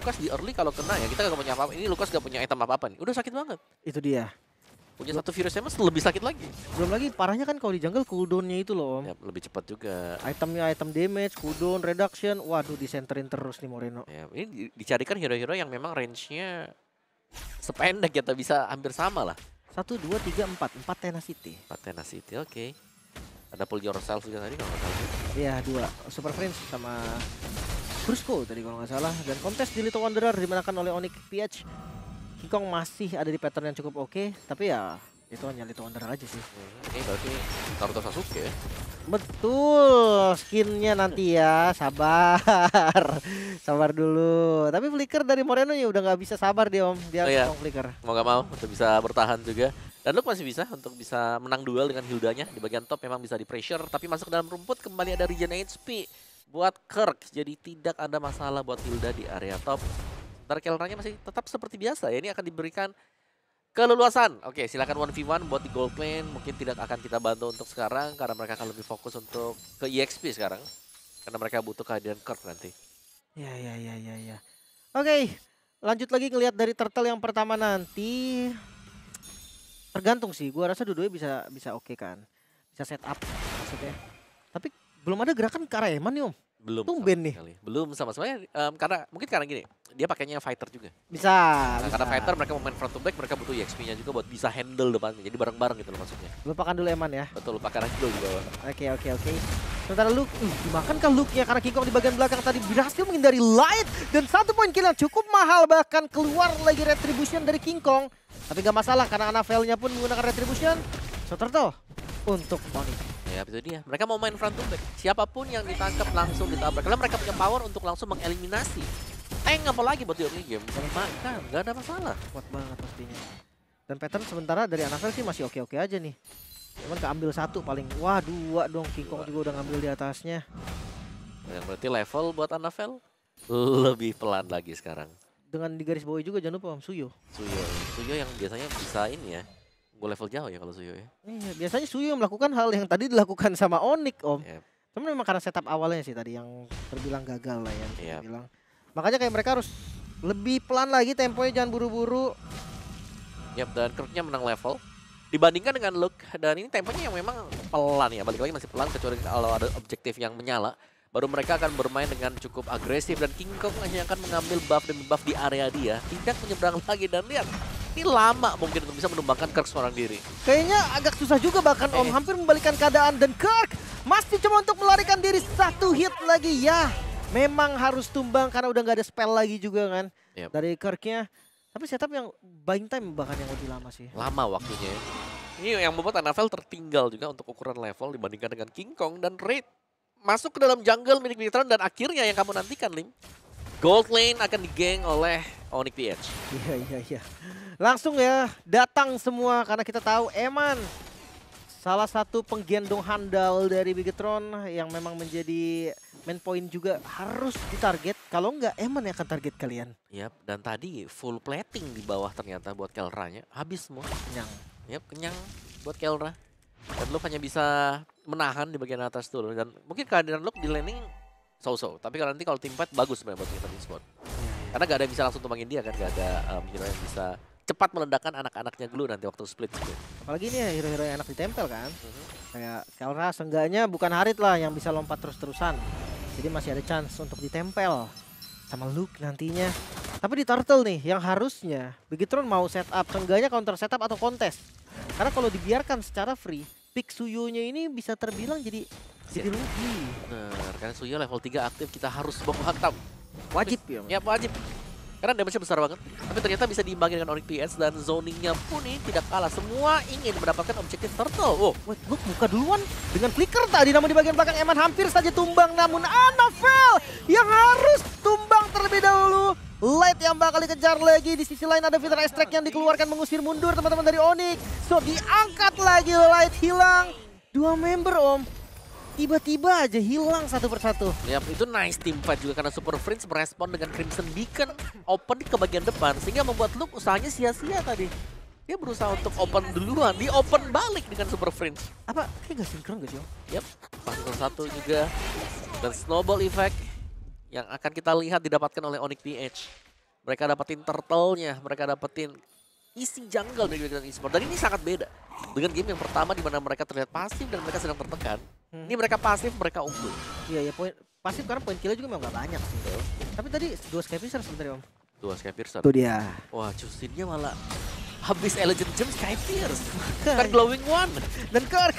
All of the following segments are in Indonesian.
Lukas di early kalau kena ya kita gak punya apa-apa. Ini Lukas gak punya item apa-apa nih. Udah sakit banget. Itu dia. Punya satu Furious Emma lebih sakit lagi. Belum lagi parahnya kan kalau di jungle cooldown-nya itu loh, Om. Ya, lebih cepat juga. Itemnya item damage, cooldown, reduction. Waduh, disenterin terus nih Moreno. Ya, ini dicarikan hero-hero yang memang range-nya sependek ya, bisa hampir sama lah. 1, 2, 3, 4. 4 tenacity. 4 tenacity, oke. Ada pull yourself juga tadi kalau nggak salah. Iya, 2. Super Friends sama Brusco tadi kalau nggak salah. Dan kontes di Little Wanderer dimenangkan oleh Onyx PH. King Kong masih ada di pattern yang cukup oke, tapi ya itu hanya Little Wanderer aja sih. Ini berarti Naruto Sasuke ya? Betul, skinnya nanti ya, sabar. Sabar dulu. Tapi flicker dari Moreno ya udah nggak bisa sabar dia, Om. Dia iya. flicker. Mau gak mau untuk bisa bertahan juga. Dan Luke masih bisa untuk bisa menang duel dengan Hildanya. Di bagian top memang bisa di pressure, tapi masuk ke dalam rumput kembali ada regen HP buat Kirk. Jadi tidak ada masalah buat Hilda di area top. Ntar Kelranya masih tetap seperti biasa ya. Ini akan diberikan keleluasan. Oke, silakan 1v1 buat di gold lane. Mungkin tidak akan kita bantu untuk sekarang karena mereka akan lebih fokus untuk ke EXP sekarang. Karena mereka butuh kehadiran Kirk nanti. Ya. Oke, lanjut lagi ngelihat dari turtle yang pertama nanti. Tergantung sih, gua rasa dua-duanya bisa oke kan. Bisa setup maksudnya. Tapi belum ada gerakan ke arah Eman nih, Om. Belum Tumben nih. sekali. Belum sama semuanya karena mungkin karena gini, dia pakainya fighter juga. Bisa. Karena fighter mereka mau main front to back, mereka butuh EXP-nya juga buat bisa handle depannya. Jadi bareng-bareng gitu loh maksudnya. Lupakan dulu Eman ya. Betul, lupakan aja dulu di bawah. Oke. Sementara Luke, dimakan kan Luke-nya karena King Kong di bagian belakang tadi berhasil menghindari light. Dan 1 poin kill yang cukup mahal, bahkan keluar lagi retribution dari King Kong. Tapi gak masalah karena Annabelle-nya pun menggunakan retribution. So turtle untuk Onyx. Ya itu dia, mereka mau main front to back. Siapapun yang ditangkap langsung ditabrak. Karena mereka punya power untuk langsung mengeliminasi. Tank apalagi buat di early game. Makan, gak ada masalah. Kuat banget pastinya. Dan pattern sementara dari Annabelle sih masih oke-oke aja nih. Cuman keambil 1 paling. Wah 2 dong, King Kong juga udah ngambil di atasnya. Yang berarti level buat Annabelle lebih pelan lagi sekarang. Dengan di garis bawah juga jangan lupa Om Suyo. Suyo yang biasanya bisa ini ya. Gue level jauh ya kalau Suyo ya. Iya, biasanya Suyo melakukan hal yang tadi dilakukan sama Onyx, Om. Yep. Cuman memang karena setup awalnya sih tadi yang terbilang gagal lah ya. Yep. Terbilang. Makanya kayak mereka harus lebih pelan lagi temponya, jangan buru-buru. Yap, dan Kirk-nya menang level. Dibandingkan dengan Luke, dan ini temponya yang memang pelan ya. Balik lagi masih pelan kecuali kalau ada objektif yang menyala. Baru mereka akan bermain dengan cukup agresif dan King Kong hanya akan mengambil buff demi buff di area dia. Tidak menyeberang lagi dan lihat. Ini lama mungkin untuk bisa menumbangkan Kirk seorang diri. Kayaknya agak susah juga bahkan Om, hampir membalikkan keadaan dan Kirk masih cuma untuk melarikan diri 1 hit lagi ya. Memang harus tumbang karena udah nggak ada spell lagi juga kan dari Kirk-nya. Tapi setup yang buying time bahkan yang lebih lama sih. Lama waktunya. Ini yang membuat Annabelle tertinggal juga untuk ukuran level dibandingkan dengan King Kong dan Raid. Masuk ke dalam jungle milik Nitron dan akhirnya yang kamu nantikan, Lim. Gold lane akan digeng oleh Onyx PH. Iya. Langsung ya datang semua karena kita tahu Eman salah satu penggendong handal dari Bigetron yang memang menjadi main point juga harus ditarget. Kalau enggak Eman yang akan target kalian. Yap, dan tadi full plating di bawah ternyata buat Kelranya. Habis semua. Kenyang. Yap, kenyang buat Kelra. Dan Luke hanya bisa menahan di bagian atas dulu. Dan mungkin kehadiran Luke di laning so-so. Tapi kalau nanti kalau tim fight bagus sebenarnya buat Nitron Esports. Karena gak ada yang bisa langsung tumbangin dia kan. Gak ada hero yang bisa cepat meledakkan anak-anaknya dulu nanti waktu split. Apalagi ini ya hero-hero yang enak ditempel kan. Kayak Kelra seenggaknya bukan Harit lah yang bisa lompat terus-terusan. Jadi masih ada chance untuk ditempel sama Luke nantinya. Tapi di Turtle nih yang harusnya Bigetron mau setup seenggaknya counter setup atau kontes. Karena kalau dibiarkan secara free, pick Suyo-nya ini bisa terbilang jadi rugi. Bener, karena Suyo level 3 aktif kita harus bawa hantam. Wajib ya. Ya wajib. Karena damage-nya besar banget. Tapi ternyata bisa diimbangi dengan Onyx PH dan zoningnya pun ini tidak kalah. Semua ingin mendapatkan objektif Turtle. Oh, wait, Luke buka duluan dengan flicker tadi. Namun di bagian belakang Eman hampir saja tumbang. Namun Annabelle yang harus tumbang terlebih dahulu. Light yang bakal dikejar lagi. Di sisi lain ada Vitra Extract yang dikeluarkan mengusir mundur teman-teman dari Onyx. So diangkat lagi Light hilang. 2 member Om. Tiba-tiba aja hilang satu persatu. ya itu nice team fight juga karena Super Friends merespon dengan Crimson Beacon open ke bagian depan sehingga membuat Luke usahanya sia-sia tadi. Dia berusaha untuk open duluan, di open balik dengan Super Friends. Apa? Kayak gak sinkron gak sih Om? Yap, pasang satu juga dan snowball effect yang akan kita lihat didapatkan oleh Onyx PH. mereka dapetin turtle-nya, mereka dapetin isi jungle dari Bigetron Esports. Dan ini sangat beda dengan game yang pertama di mana mereka terlihat pasif dan mereka sedang tertekan. Ini mereka pasif, mereka unggul. Iya ya, poin pasif karena poin killnya juga memang gak banyak sih. Tapi tadi 2 Skyfisher sebenarnya Om. 2 Skyfisher. Itu dia. Wah, Justinnya malah habis Elegant Gem Skyfierce. Bukan Glowing One. Dan Kirk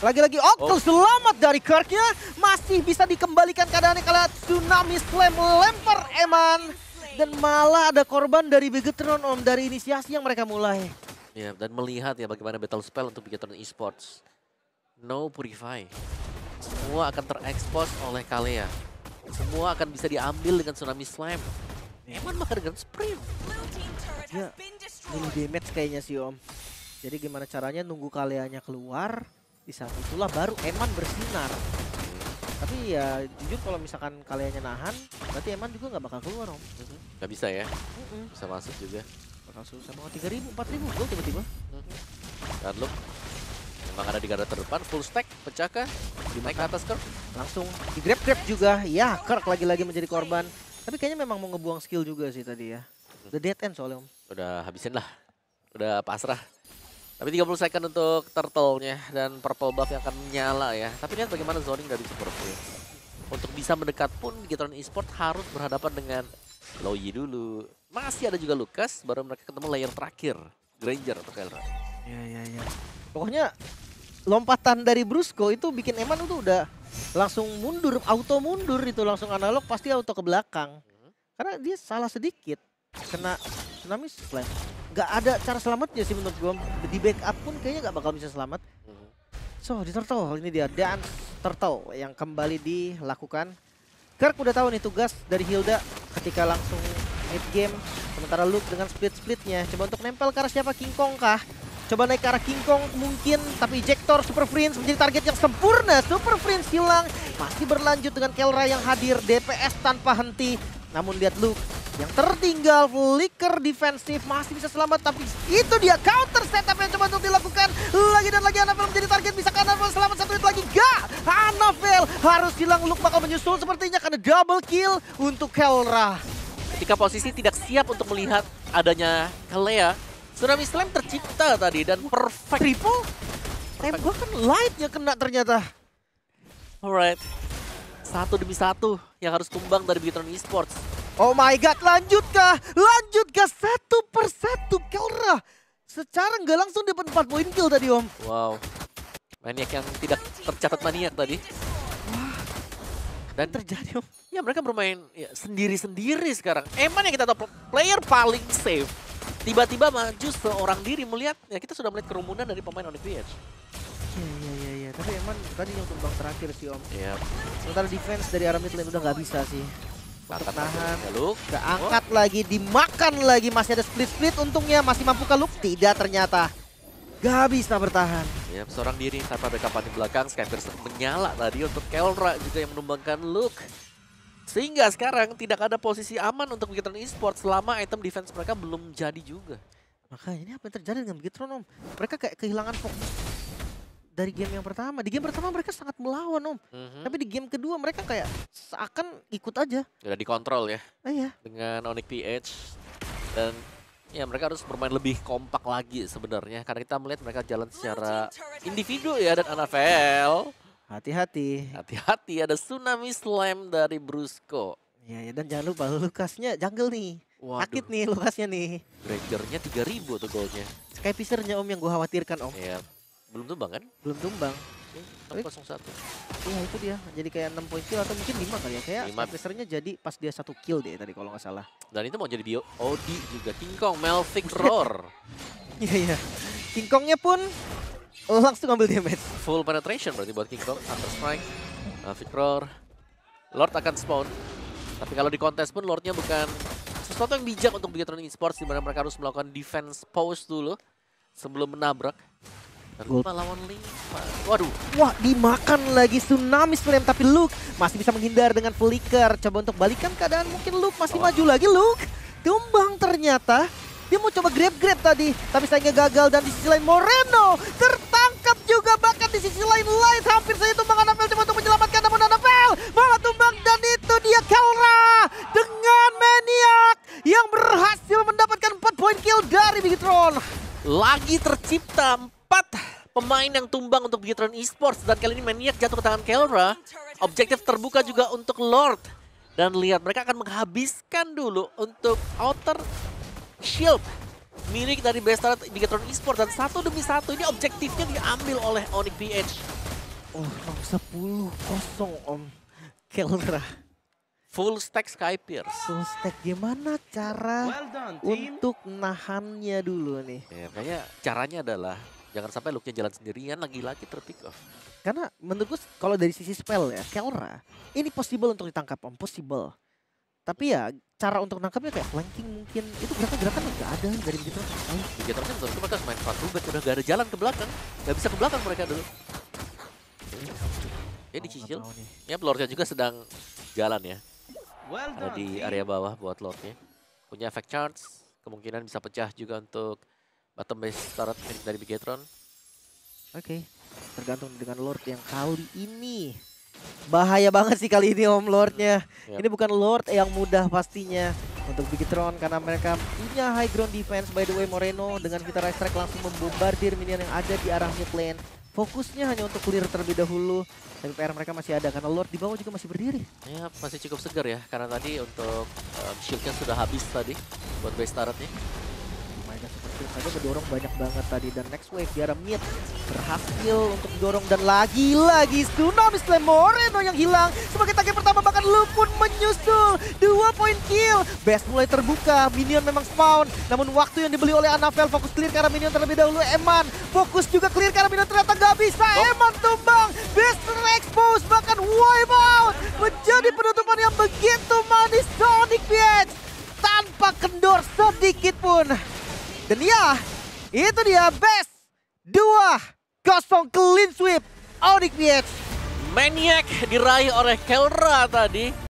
lagi-lagi Octo selamat dari Kirknya. Masih bisa dikembalikan keadaannya kala Tsunami Slam melempar Eman. Dan malah ada korban dari Bigetron Om dari inisiasi yang mereka mulai. Ya, dan melihat ya bagaimana battle spell untuk Bigetron Esports. No Purify. Semua akan terekspos oleh Kalea. Semua akan bisa diambil dengan Tsunami Slam. Eman makan dengan sprint. Ya, milih damage kayaknya sih Om. Jadi gimana caranya nunggu Kaleanya keluar. Di saat itulah baru Eman bersinar. Tapi ya jujur kalau misalkan Kaleanya nahan, berarti Eman juga nggak bakal keluar Om. Gak bisa ya, bisa masuk juga. Bakal susah banget 3.000, 4.000 gol tiba-tiba. Dan look, memang ada di garda terdepan, full stack, pecahkan, naik ke atas Kirk. Langsung di grab juga, ya Kirk lagi-lagi menjadi korban. Tapi kayaknya memang mau ngebuang skill juga sih tadi ya. Udah dead end soalnya Om. Udah habisin lah, udah pasrah. Tapi 30 second untuk turtle-nya dan purple buff yang akan menyala ya. Tapi lihat bagaimana zoning dari Super Prince. Untuk bisa mendekat pun Bigetron Esports harus berhadapan dengan Loyi dulu. Masih ada juga Lucas, baru mereka ketemu layer terakhir. Granger atau Kelra. Ya. Pokoknya lompatan dari Brusco itu bikin Eman itu udah langsung mundur, auto mundur itu langsung analog pasti auto ke belakang. Karena dia salah sedikit kena Tsunami Slam. Gak ada cara selamatnya sih menurut gue. Di backup pun kayaknya gak bakal bisa selamat. So di Turtle ini dia Dance Turtle yang kembali dilakukan. Kirk udah tahu nih tugas dari Hilda ketika langsung mid game. Sementara Luke dengan split-splitnya. Coba untuk nempel ke arah siapa? King Kong kah? Coba naik ke arah King Kong mungkin. Tapi Ejector Super Prince menjadi target yang sempurna. Super Prince hilang. Masih berlanjut dengan Kelra yang hadir. DPS tanpa henti. Namun lihat Luke yang tertinggal, flicker defensif masih bisa selamat, tapi itu dia counter setup yang coba untuk dilakukan lagi dan lagi. Anavel menjadi target, bisa Anavel selamat satu hit lagi? Gak! Anavel harus hilang, Luke bakal menyusul sepertinya karena double kill untuk Kelra. Ketika posisi tidak siap untuk melihat adanya Kalea, Tsunami Slam tercipta tadi dan perfect. Triple? Tembak kan lightnya kena ternyata. Alright, satu demi satu yang harus tumbang dari Bigetron Esports. Oh my god, lanjutkah? Lanjutkah satu persatu Kelra? Secara nggak langsung dapat 4 poin kill tadi Om. Wow, maniak yang tidak tercatat maniak tadi. Wah, dan terjadi Om. Ya mereka bermain ya, sendiri-sendiri sekarang. Eman yang kita tahu player paling safe. Tiba-tiba maju seorang diri melihat, ya kita sudah melihat kerumunan dari pemain Onyx VH. Iya. Tapi Eman tadi yang tumbang terakhir sih Om. Iya. Sementara defense dari arah mid lane udah nggak bisa sih. Untuk nahan, ya, angkat lagi, dimakan lagi, masih ada split-split untungnya, masih mampukah Luke? Tidak ternyata, gak bisa bertahan. Ya, seorang diri tanpa backup di belakang, Skyfierce menyala tadi untuk Kelra juga yang menumbangkan Luke. Sehingga sekarang tidak ada posisi aman untuk Bigetron Esports selama item defense mereka belum jadi juga. Makanya ini apa yang terjadi dengan Bigetron Om? Mereka kayak kehilangan fokus dari game yang pertama. Di game pertama mereka sangat melawan Om. Tapi di game kedua mereka kayak seakan ikut aja. Udah dikontrol ya. Iya. Dengan Onyx PH. Dan ya mereka harus bermain lebih kompak lagi sebenarnya. Karena kita melihat mereka jalan secara individu ya. Dan Anavel. Hati-hati. Hati-hati, ada Tsunami Slam dari Brusco. Iya, dan jangan lupa Lucasnya jungle nih. Waduh. Sakit nih Lucasnya nih. Grangernya 3000 tuh golnya. Skyfishernya Om yang gue khawatirkan Om. Iya. Belum tumbang kan? Belum tumbang. 601. Iya itu dia, jadi kayak 6 poin kill atau mungkin 5 kali ya. Kayak 5. Skyfishernya jadi pas dia 1 kill deh tadi kalau nggak salah. Dan itu mau jadi bio OD juga. King Kong, Melvic Roar. Iya. King Kongnya pun langsung ambil damage. Full penetration berarti buat King Kong. Counter Strike, Melvic Roar. Lord akan spawn. Tapi kalau di kontes pun Lordnya bukan sesuatu yang bijak untuk Bigetron Esports, di mana mereka harus melakukan defense pause dulu sebelum menabrak. Dan 5 lawan 5. Waduh. Wah, dimakan lagi Tsunami Slam, tapi Luke masih bisa menghindar dengan flicker. Coba untuk balikan keadaan, mungkin Luke masih maju lagi. Luke tumbang ternyata. Dia mau coba grab tadi, tapi sayangnya gagal. Dan di sisi lain Moreno tertangkap juga, bahkan di sisi lain Light hampir saja tumbang. Anavel coba untuk menyelamatkan, namun Anavel malah tumbang. Dan itu dia Kelra dengan Maniac yang berhasil Bigetron. Lagi tercipta 4 pemain yang tumbang untuk Bigetron Esports. Dan kali ini Maniac jatuh ke tangan Kelra. Objektif terbuka juga untuk Lord. Dan lihat mereka akan menghabiskan dulu untuk outer shield milik dari Bestart Bigetron Esports. Dan satu demi satu ini objektifnya diambil oleh Onyx PH. Oh, 10-0 Om Kelra. Full stack Sky Pierce. Full stack, gimana cara untuk nahannya dulu nih? Ya, makanya caranya adalah jangan sampai Luke-nya jalan sendirian lagi-lagi terpick off. Karena menurutku kalau dari sisi spell ya, Kelra ini possible untuk ditangkap Om, possible. Tapi ya cara untuk nangkapnya kayak flanking mungkin, itu gerakan-gerakan nggak ada dari begitu. Bigetron kan menurutku mereka main front rubet, udah gak ada jalan ke belakang. Gak bisa ke belakang mereka dulu. Ya dicicil. Ya Lordnya juga sedang jalan ya. Ada di area bawah buat Lordnya. Punya efek charge, kemungkinan bisa pecah juga untuk bottom base turret dari Bigetron. Oke, tergantung dengan Lord yang kali ini. Bahaya banget sih kali ini Om Lordnya. Yep. Ini bukan Lord yang mudah pastinya untuk Bigetron karena mereka punya high ground defense. By the way, Moreno dengan Vita Rise Strike langsung membombardir minion yang ada di arah mid lane. Fokusnya hanya untuk clear terlebih dahulu. Tapi PR mereka masih ada karena Lord di bawah juga masih berdiri. Ya masih cukup segar ya karena tadi untuk shieldnya sudah habis tadi buat base turretnya. Mereka seperti saja mendorong banyak banget tadi dan next wave di arah mid berhasil untuk dorong dan lagi-lagi Tsunami Slam Moreno yang hilang sebagai target pertama, bahkan Lu pun menyusul 2 point kill. Best mulai terbuka, minion memang spawn, namun waktu yang dibeli oleh Anavel fokus clear ke arah minion terlebih dahulu. Eman fokus juga clear ke arah minion, ternyata nggak bisa. Eman tumbang, Best expose, bahkan wipe out, menjadi penutupan yang begitu manis Onyx PH tanpa kendor sedikit pun. Dan ya, itu dia Best 2-0 clean sweep Onyx PH. Maniac diraih oleh Kelra tadi.